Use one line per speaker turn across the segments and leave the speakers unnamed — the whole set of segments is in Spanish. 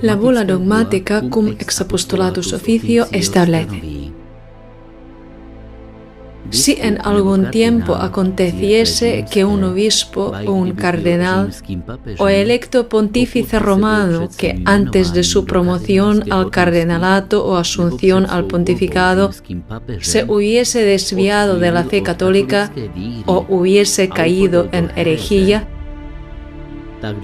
La bula dogmática cum ex apostolatus officio establece: si en algún tiempo aconteciese que un obispo o un cardenal o electo pontífice romano que antes de su promoción al cardenalato o asunción al pontificado se hubiese desviado de la fe católica o hubiese caído en herejía,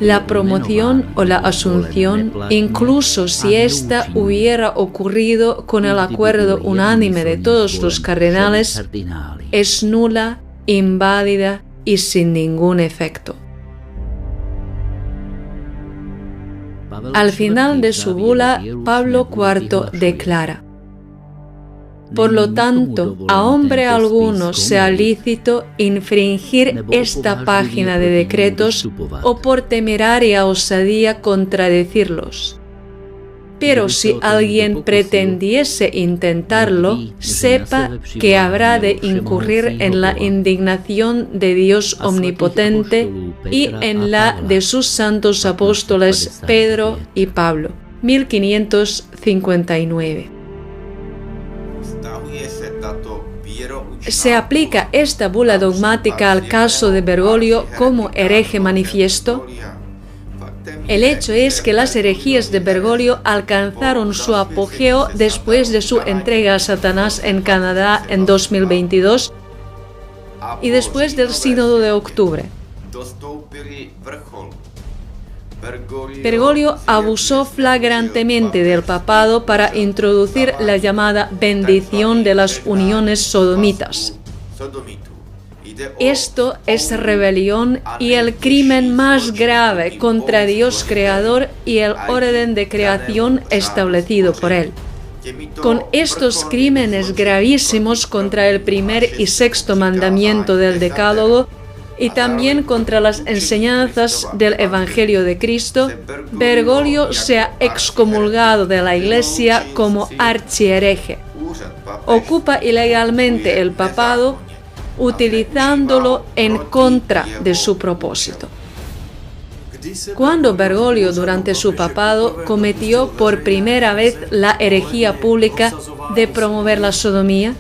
la promoción o la asunción, incluso si ésta hubiera ocurrido con el acuerdo unánime de todos los cardenales, es nula, inválida y sin ningún efecto. Al final de su bula, Pablo IV declara: por lo tanto, a hombre alguno sea lícito infringir esta página de decretos o por temeraria osadía contradecirlos. Pero si alguien pretendiese intentarlo, sepa que habrá de incurrir en la indignación de Dios omnipotente y en la de sus santos apóstoles Pedro y Pablo. 1559. ¿Se aplica esta bula dogmática al caso de Bergoglio como hereje manifiesto? El hecho es que las herejías de Bergoglio alcanzaron su apogeo después de su entrega a Satanás en Canadá en 2022 y después del Sínodo de octubre. Bergoglio abusó flagrantemente del papado para introducir la llamada bendición de las uniones sodomitas. Esto es rebelión y el crimen más grave contra Dios creador y el orden de creación establecido por él. Con estos crímenes gravísimos contra el primer y sexto mandamiento del Decálogo, y también contra las enseñanzas del Evangelio de Cristo, Bergoglio se ha excomulgado de la Iglesia como archihereje. Ocupa ilegalmente el papado, utilizándolo en contra de su propósito. Cuando Bergoglio durante su papado cometió por primera vez la herejía pública de promover la sodomía,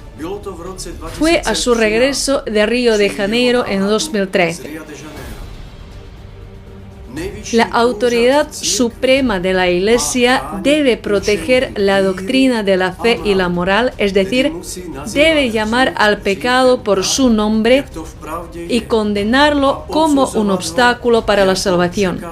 fue a su regreso de Río de Janeiro en 2013. La autoridad suprema de la Iglesia debe proteger la doctrina de la fe y la moral, es decir, debe llamar al pecado por su nombre y condenarlo como un obstáculo para la salvación.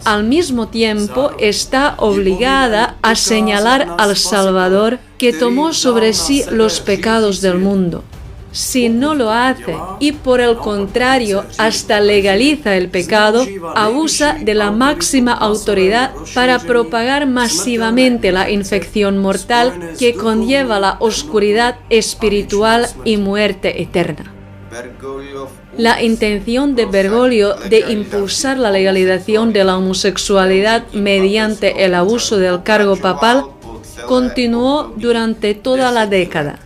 Al mismo tiempo, está obligada a señalar al Salvador que tomó sobre sí los pecados del mundo. Si no lo hace y por el contrario hasta legaliza el pecado, abusa de la máxima autoridad para propagar masivamente la infección mortal que conlleva la oscuridad espiritual y muerte eterna. La intención de Bergoglio de impulsar la legalización de la homosexualidad mediante el abuso del cargo papal continuó durante toda la década.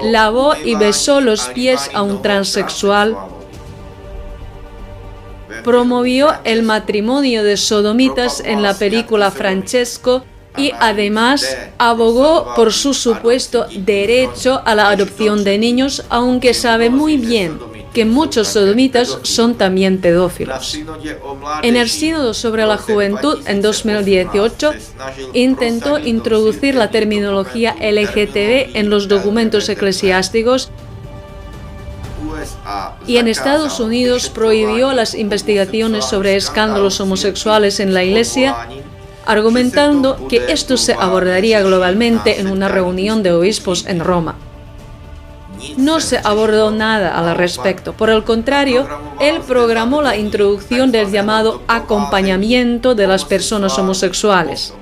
Lavó y besó los pies a un transexual, promovió el matrimonio de sodomitas en la película Francesco y además abogó por su supuesto derecho a la adopción de niños, aunque sabe muy bien que muchos sodomitas son también pedófilos. En el Sínodo sobre la Juventud en 2018 intentó introducir la terminología LGTB en los documentos eclesiásticos y en Estados Unidos prohibió las investigaciones sobre escándalos homosexuales en la Iglesia, argumentando que esto se abordaría globalmente en una reunión de obispos en Roma. No se abordó nada al respecto. Por el contrario, él programó la introducción del llamado acompañamiento de las personas homosexuales.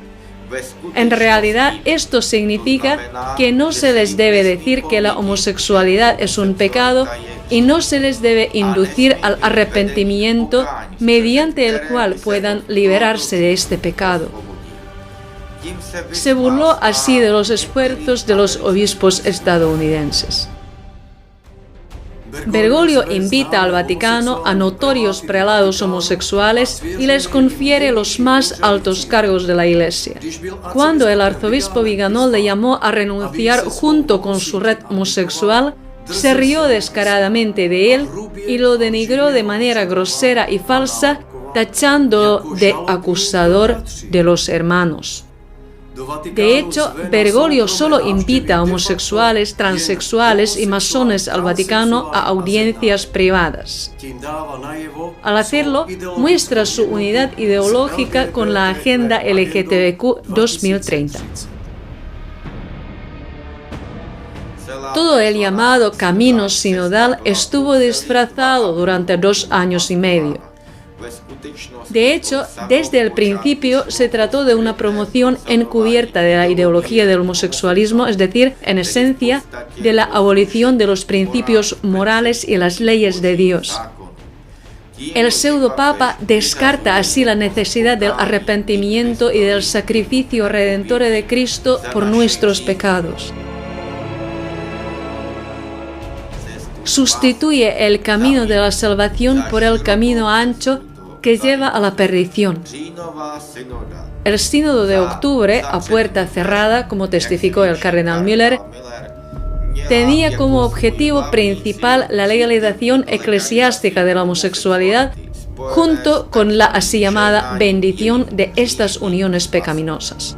En realidad, esto significa que no se les debe decir que la homosexualidad es un pecado y no se les debe inducir al arrepentimiento mediante el cual puedan liberarse de este pecado. Se burló así de los esfuerzos de los obispos estadounidenses. Bergoglio invita al Vaticano a notorios prelados homosexuales y les confiere los más altos cargos de la Iglesia. Cuando el arzobispo Viganò le llamó a renunciar junto con su red homosexual, se rió descaradamente de él y lo denigró de manera grosera y falsa, tachándolo de acusador de los hermanos. De hecho, Bergoglio solo invita a homosexuales, transexuales y masones al Vaticano a audiencias privadas. Al hacerlo, muestra su unidad ideológica con la Agenda LGTBQ 2030. Todo el llamado camino sinodal estuvo disfrazado durante 2 años y medio. De hecho, desde el principio se trató de una promoción encubierta de la ideología del homosexualismo, es decir, en esencia, de la abolición de los principios morales y las leyes de Dios. El pseudopapa descarta así la necesidad del arrepentimiento y del sacrificio redentor de Cristo por nuestros pecados. Sustituye el camino de la salvación por el camino ancho que lleva a la perdición. El sínodo de octubre, a puerta cerrada, como testificó el cardenal Müller, tenía como objetivo principal la legalización eclesiástica de la homosexualidad, junto con la así llamada bendición de estas uniones pecaminosas.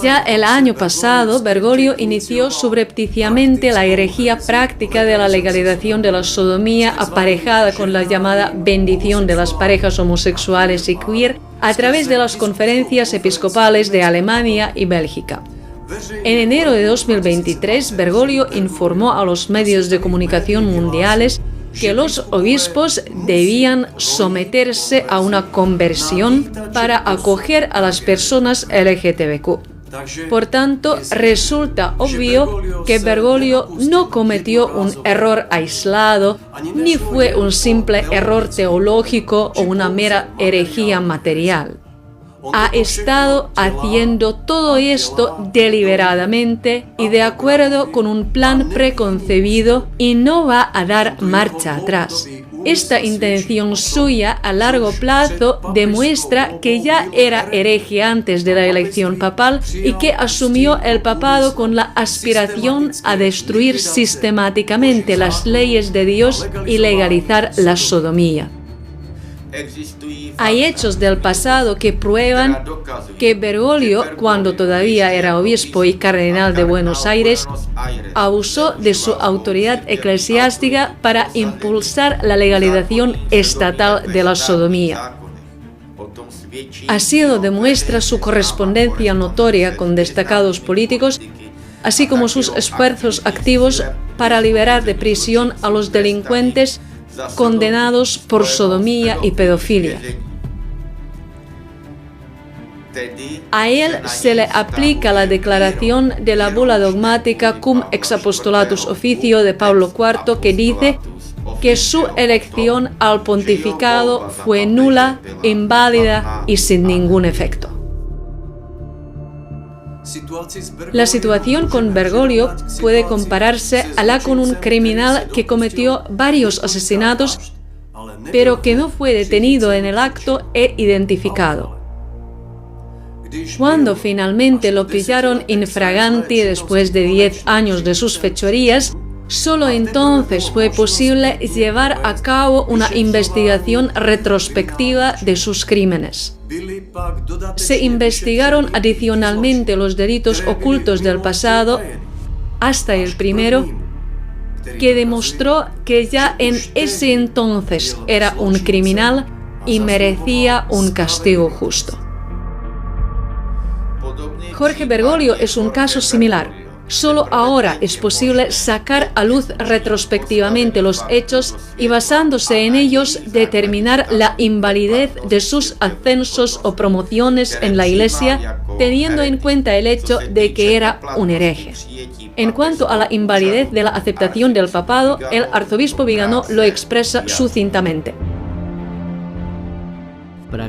Ya el año pasado, Bergoglio inició subrepticiamente la herejía práctica de la legalización de la sodomía aparejada con la llamada bendición de las parejas homosexuales y queer a través de las conferencias episcopales de Alemania y Bélgica. En enero de 2023, Bergoglio informó a los medios de comunicación mundiales que los obispos debían someterse a una conversión para acoger a las personas LGTBQ. Por tanto, resulta obvio que Bergoglio no cometió un error aislado, ni fue un simple error teológico o una mera herejía material. Ha estado haciendo todo esto deliberadamente y de acuerdo con un plan preconcebido y no va a dar marcha atrás. Esta intención suya a largo plazo demuestra que ya era hereje antes de la elección papal y que asumió el papado con la aspiración a destruir sistemáticamente las leyes de Dios y legalizar la sodomía. Hay hechos del pasado que prueban que Bergoglio, cuando todavía era obispo y cardenal de Buenos Aires, abusó de su autoridad eclesiástica para impulsar la legalización estatal de la sodomía. Así lo demuestra su correspondencia notoria con destacados políticos, así como sus esfuerzos activos para liberar de prisión a los delincuentes condenados por sodomía y pedofilia. A él se le aplica la declaración de la bula dogmática Cum ex apostolatus officio de Pablo IV, que dice que su elección al pontificado fue nula, inválida y sin ningún efecto. La situación con Bergoglio puede compararse a la con un criminal que cometió varios asesinatos, pero que no fue detenido en el acto e identificado. Cuando finalmente lo pillaron infraganti después de 10 años de sus fechorías, solo entonces fue posible llevar a cabo una investigación retrospectiva de sus crímenes. Se investigaron adicionalmente los delitos ocultos del pasado, hasta el primero, que demostró que ya en ese entonces era un criminal y merecía un castigo justo. Jorge Bergoglio es un caso similar. Solo ahora es posible sacar a luz retrospectivamente los hechos y basándose en ellos determinar la invalidez de sus ascensos o promociones en la Iglesia, teniendo en cuenta el hecho de que era un hereje. En cuanto a la invalidez de la aceptación del papado, el arzobispo Viganò lo expresa sucintamente.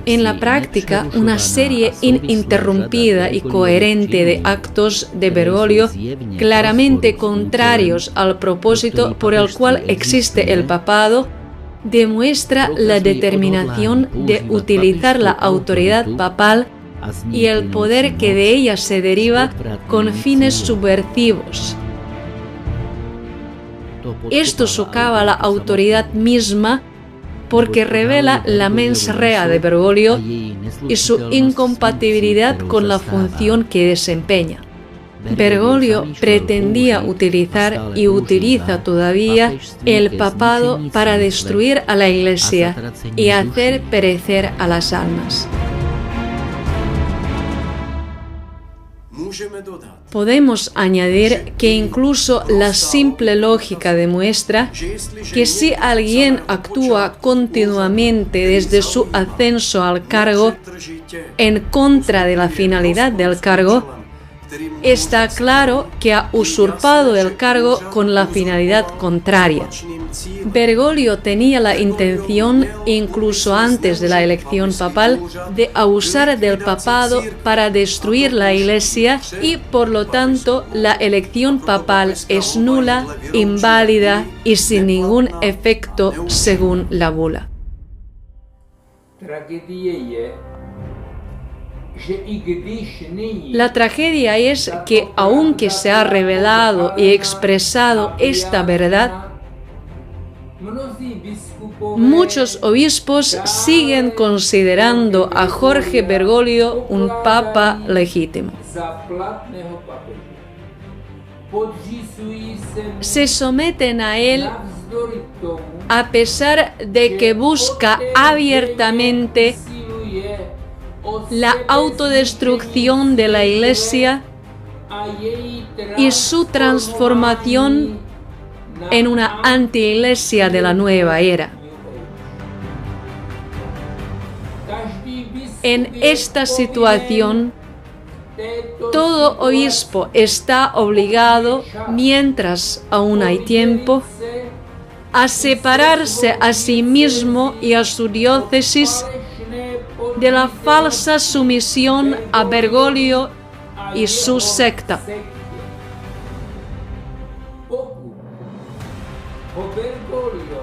En la práctica, una serie ininterrumpida y coherente de actos de Bergoglio, claramente contrarios al propósito por el cual existe el papado, demuestra la determinación de utilizar la autoridad papal y el poder que de ella se deriva con fines subversivos. Esto socava la autoridad misma porque revela la mens rea de Bergoglio y su incompatibilidad con la función que desempeña. Bergoglio pretendía utilizar y utiliza todavía el papado para destruir a la Iglesia y hacer perecer a las almas. Podemos añadir que incluso la simple lógica demuestra que si alguien actúa continuamente desde su ascenso al cargo en contra de la finalidad del cargo, está claro que ha usurpado el cargo con la finalidad contraria. Bergoglio tenía la intención, incluso antes de la elección papal, de abusar del papado para destruir la Iglesia y, por lo tanto, la elección papal es nula, inválida y sin ningún efecto según la bula. La tragedia es que, aunque se ha revelado y expresado esta verdad, muchos obispos siguen considerando a Jorge Bergoglio un papa legítimo. Se someten a él a pesar de que busca abiertamente la autodestrucción de la Iglesia y su transformación en una anti-iglesia de la nueva era. En esta situación, todo obispo está obligado, mientras aún hay tiempo, a separarse a sí mismo y a su diócesis de la falsa sumisión a Bergoglio y su secta.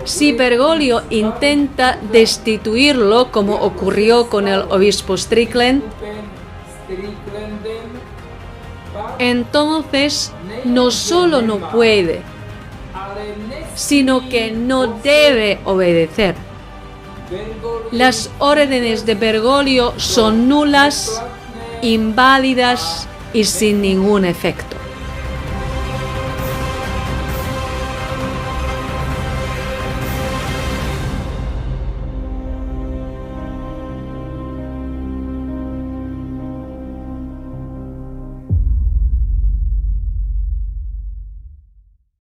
Si Bergoglio intenta destituirlo, como ocurrió con el obispo Strickland, entonces no solo no puede, sino que no debe obedecer. Las órdenes de Bergoglio son nulas, inválidas y sin ningún efecto.